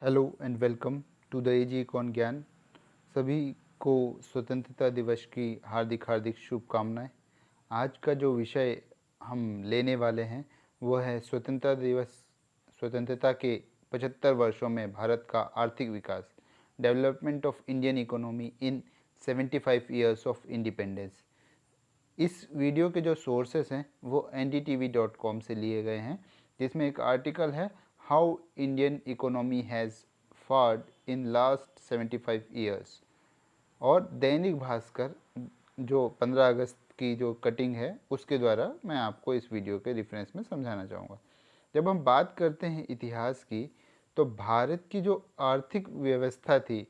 Hello and welcome to the AG icon ज्ञान। सभी को स्वतंत्रता दिवस की हार्दिक हार्दिक शुभकामनाएं। आज का जो विषय हम लेने वाले हैं वो है स्वतंत्रता दिवस। स्वतंत्रता के 75 वर्षों में भारत का आर्थिक विकास, development of Indian economy in 75 years of independence. इस वीडियो के जो सोर्सेस हैं वो ndtv.com से लिए गए हैं, जिसमें एक आर्टिकल है how Indian economy has fared in last 75 years, और दैनिक भास्कर जो 15 अगस्त की जो कटिंग है उसके द्वारा मैं आपको इस वीडियो के रेफरेंस में समझाना चाहूँगा। जब हम बात करते हैं इतिहास की, तो भारत की जो आर्थिक व्यवस्था थी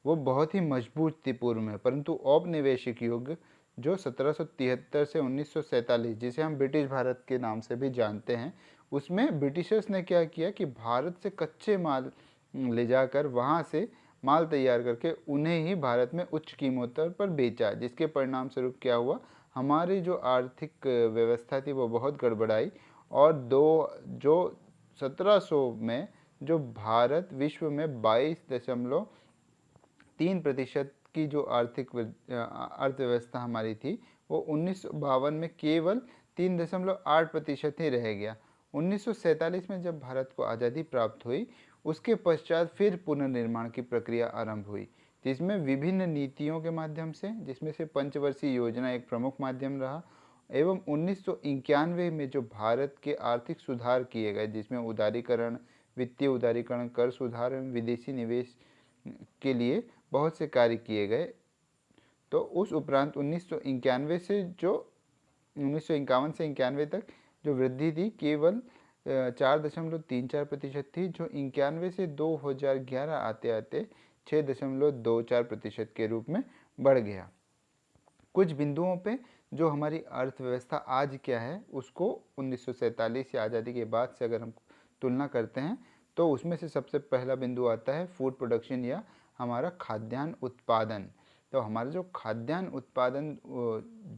वो बहुत ही मजबूत थी पूर्व में, परंतु औपनिवेशिक युग जो 1773 से 1947, जिसे हम ब्रिटिश भारत के नाम से भी जानते हैं, उसमें ब्रिटिशर्स ने क्या किया कि भारत से कच्चे माल ले जाकर वहाँ से माल तैयार करके उन्हें ही भारत में उच्च कीमतों पर बेचा, जिसके परिणाम स्वरूप क्या हुआ, हमारी जो आर्थिक व्यवस्था थी वो बहुत गड़बड़ाई। और दो जो 1700 में जो भारत विश्व में 22.3% की जो आर्थिक अर्थव्यवस्था हमारी थी, वो 1952 में केवल 3.8% ही रह गया। 1947 में जब भारत को आज़ादी प्राप्त हुई, उसके पश्चात फिर पुनर्निर्माण की प्रक्रिया आरंभ हुई, जिसमें विभिन्न नीतियों के माध्यम से, जिसमें से पंचवर्षीय योजना एक प्रमुख माध्यम रहा, एवं 1991 में जो भारत के आर्थिक सुधार किए गए, जिसमें उदारीकरण, वित्तीय उदारीकरण, कर सुधार एवं विदेशी निवेश के लिए बहुत से कार्य किए गए। तो उस उपरांत 1951 से जो 1951 से 91 तक जो वृद्धि थी केवल 4.34% थी, जो 91 से 2011 आते आते 6.24% के रूप में बढ़ गया। कुछ बिंदुओं पे जो हमारी अर्थव्यवस्था आज क्या है उसको 1947 या आज़ादी के बाद से अगर हम तुलना करते हैं, तो उसमें से सबसे पहला बिंदु आता है फूड प्रोडक्शन या हमारा खाद्यान्न उत्पादन। तो हमारा जो खाद्यान्न उत्पादन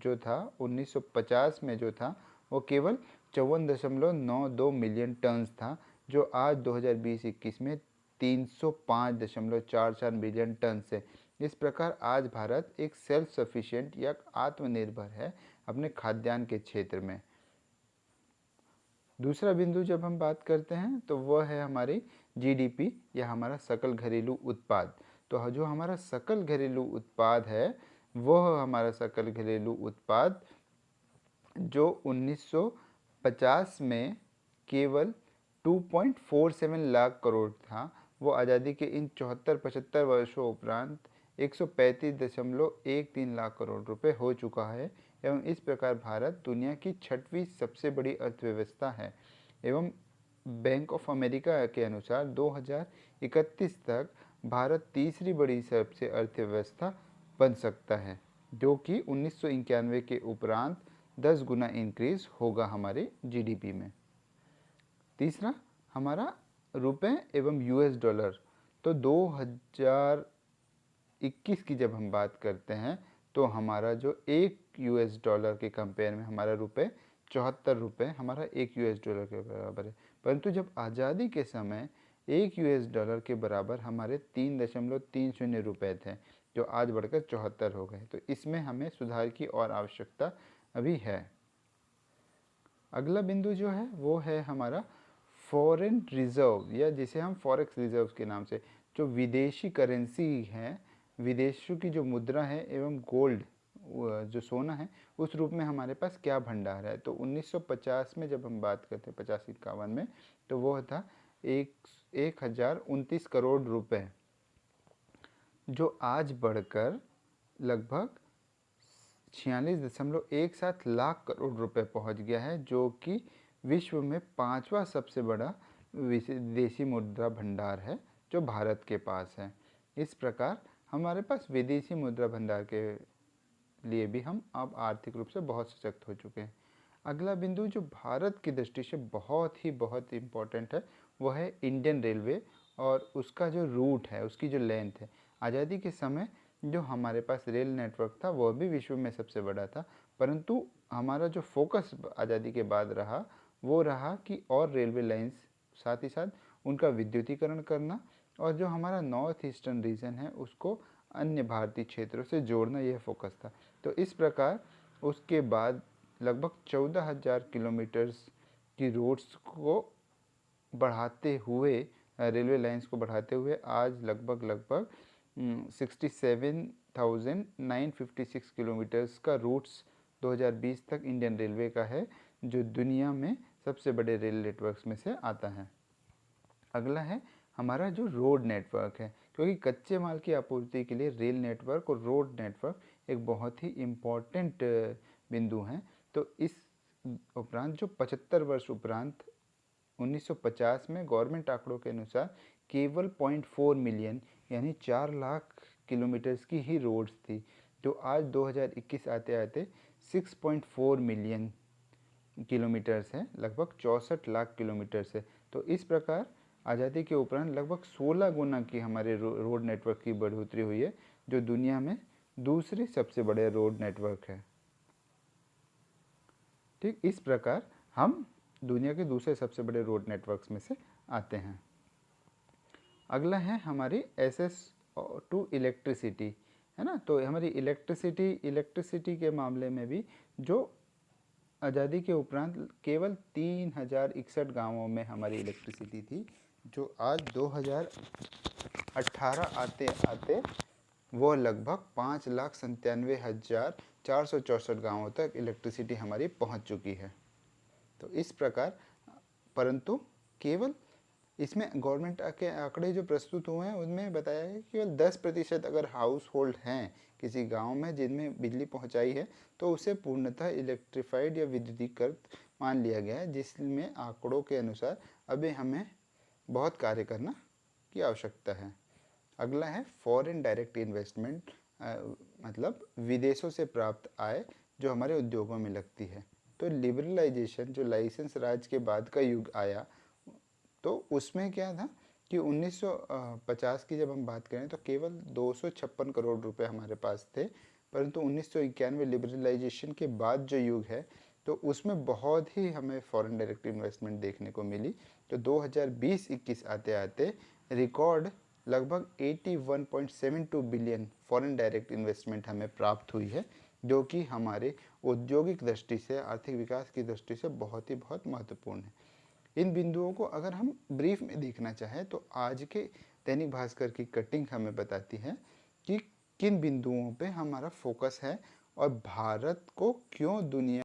जो था 1950 में जो था वो केवल 54.92 मिलियन टन्स था, जो आज 2020-21 में 305.44 मिलियन टन से। इस प्रकार आज भारत एक सेल्फ सफिशिएंट या आत्मनिर्भर है अपने खाद्यान्न के क्षेत्र में। दूसरा बिंदु जब हम बात करते हैं तो वह है हमारी जीडीपी या हमारा सकल घरेलू उत्पाद। तो जो हमारा सकल घरेलू उत्पाद है, वह हमारा सकल घरेलू उत्पाद जो 1950 में केवल 2.47 लाख करोड़ था, वो आज़ादी के इन 74-75 वर्षों उपरांत 135.13 लाख करोड़ रुपए हो चुका है। एवं इस प्रकार भारत दुनिया की 6वीं सबसे बड़ी अर्थव्यवस्था है। एवं बैंक ऑफ अमेरिका के अनुसार 2031 तक भारत तीसरी बड़ी सबसे अर्थव्यवस्था बन सकता है, जो कि 1991 के उपरांत 10 गुना इंक्रीज होगा हमारे जीडीपी में। तीसरा हमारा रुपए एवं यूएस डॉलर। तो 2021 की जब हम बात करते हैं तो हमारा जो एक यूएस डॉलर के कंपेयर में हमारा रुपए 74 रुपये हमारा एक यूएस डॉलर के बराबर है। परंतु जब आज़ादी के समय एक यूएस डॉलर के बराबर हमारे 3.30 रुपये थे, जो आज बढ़कर 74 हो गए। तो इसमें हमें सुधार की और आवश्यकता अभी है। अगला बिंदु जो है वो है हमारा फॉरेन रिजर्व, या जिसे हम फॉरेक्स रिजर्व के नाम से, जो विदेशी करेंसी है, विदेशों की जो मुद्रा है एवं गोल्ड जो सोना है, उस रूप में हमारे पास क्या भंडार है। तो 1950 में जब हम बात करते हैं, 50-51 में, तो वो था 1029 करोड़ रुपए, जो आज बढ़कर लगभग 46.17 लाख करोड़ रुपए पहुंच गया है, जो कि विश्व में 5वां सबसे बड़ा विदेशी मुद्रा भंडार है जो भारत के पास है। इस प्रकार हमारे पास विदेशी मुद्रा भंडार के लिए भी हम अब आर्थिक रूप से बहुत सशक्त हो चुके हैं। अगला बिंदु जो भारत की दृष्टि से बहुत इम्पोर्टेंट है, वह है इंडियन रेलवे और उसका जो रूट है, उसकी जो लेंथ है। आज़ादी के समय जो हमारे पास रेल नेटवर्क था वह भी विश्व में सबसे बड़ा था, परंतु हमारा जो फोकस आज़ादी के बाद रहा वो रहा कि और रेलवे लाइंस, साथ ही साथ उनका विद्युतीकरण करना और जो हमारा नॉर्थ ईस्टर्न रीजन है उसको अन्य भारतीय क्षेत्रों से जोड़ना यह फोकस था। तो इस प्रकार उसके बाद लगभग 14,000 किलोमीटर्स की रोड्स को बढ़ाते हुए, रेलवे लाइंस को बढ़ाते हुए आज लगभग 67,956 किलोमीटर्स का रूट्स 2020 तक इंडियन रेलवे का है, जो दुनिया में सबसे बड़े रेल नेटवर्क्स में से आता है। अगला है हमारा जो रोड नेटवर्क है, क्योंकि कच्चे माल की आपूर्ति के लिए रेल नेटवर्क और रोड नेटवर्क एक बहुत ही इम्पॉर्टेंट बिंदु हैं। तो इस उपरांत जो 75 वर्ष उपरांत 1950 में गवर्नमेंट आंकड़ों के अनुसार केवल 0.4 मिलियन यानी 4 लाख किलोमीटर्स की ही रोड्स थी, जो आज 2021 आते आते 6.4 मिलियन किलोमीटर्स है, लगभग 64 लाख किलोमीटर्स है। तो इस प्रकार आज़ादी के उपरांत लगभग 16 गुना की हमारे रोड नेटवर्क की बढ़ोतरी हुई है, जो दुनिया में दूसरे सबसे बड़े रोड नेटवर्क है। ठीक इस प्रकार हम दुनिया के दूसरे सबसे बड़े रोड नेटवर्क्स में से आते हैं। अगला है हमारी एसेस टू इलेक्ट्रिसिटी, है ना। तो हमारी इलेक्ट्रिसिटी के मामले में भी जो आज़ादी के उपरांत केवल 3,061 गाँवों में हमारी इलेक्ट्रिसिटी थी, जो आज 2018 आते आते वो लगभग 5,97,464 गाँवों तक इलेक्ट्रिसिटी हमारी पहुंच चुकी है। तो इस प्रकार, परंतु केवल इसमें गवर्नमेंट के आंकड़े जो प्रस्तुत हुए हैं उनमें बताया है कि केवल 10% अगर हाउस होल्ड हैं किसी गांव में जिनमें बिजली पहुंचाई है, तो उसे पूर्णतः इलेक्ट्रीफाइड या विद्युतीकृत मान लिया गया है, जिसमें आंकड़ों के अनुसार अभी हमें बहुत कार्य करना की आवश्यकता है। अगला है फॉरेन डायरेक्ट इन्वेस्टमेंट, मतलब विदेशों से प्राप्त आय जो हमारे उद्योगों में लगती है। तो लिबरलाइजेशन, जो लाइसेंस राज के बाद का युग आया, तो उसमें क्या था कि 1950 की जब हम बात करें तो केवल 256 करोड़ रुपए हमारे पास थे, परंतु 1991 लिबरलाइजेशन के बाद जो युग है तो उसमें बहुत ही हमें फॉरेन डायरेक्ट इन्वेस्टमेंट देखने को मिली। तो 2020-21 आते आते रिकॉर्ड लगभग 81.72 बिलियन फॉरेन डायरेक्ट इन्वेस्टमेंट हमें प्राप्त हुई है, जो कि हमारे औद्योगिक दृष्टि से, आर्थिक विकास की दृष्टि से बहुत महत्वपूर्ण है। इन बिंदुओं को अगर हम ब्रीफ में देखना चाहें तो आज के दैनिक भास्कर की कटिंग हमें बताती है कि किन बिंदुओं पे हमारा फोकस है और भारत को क्यों दुनिया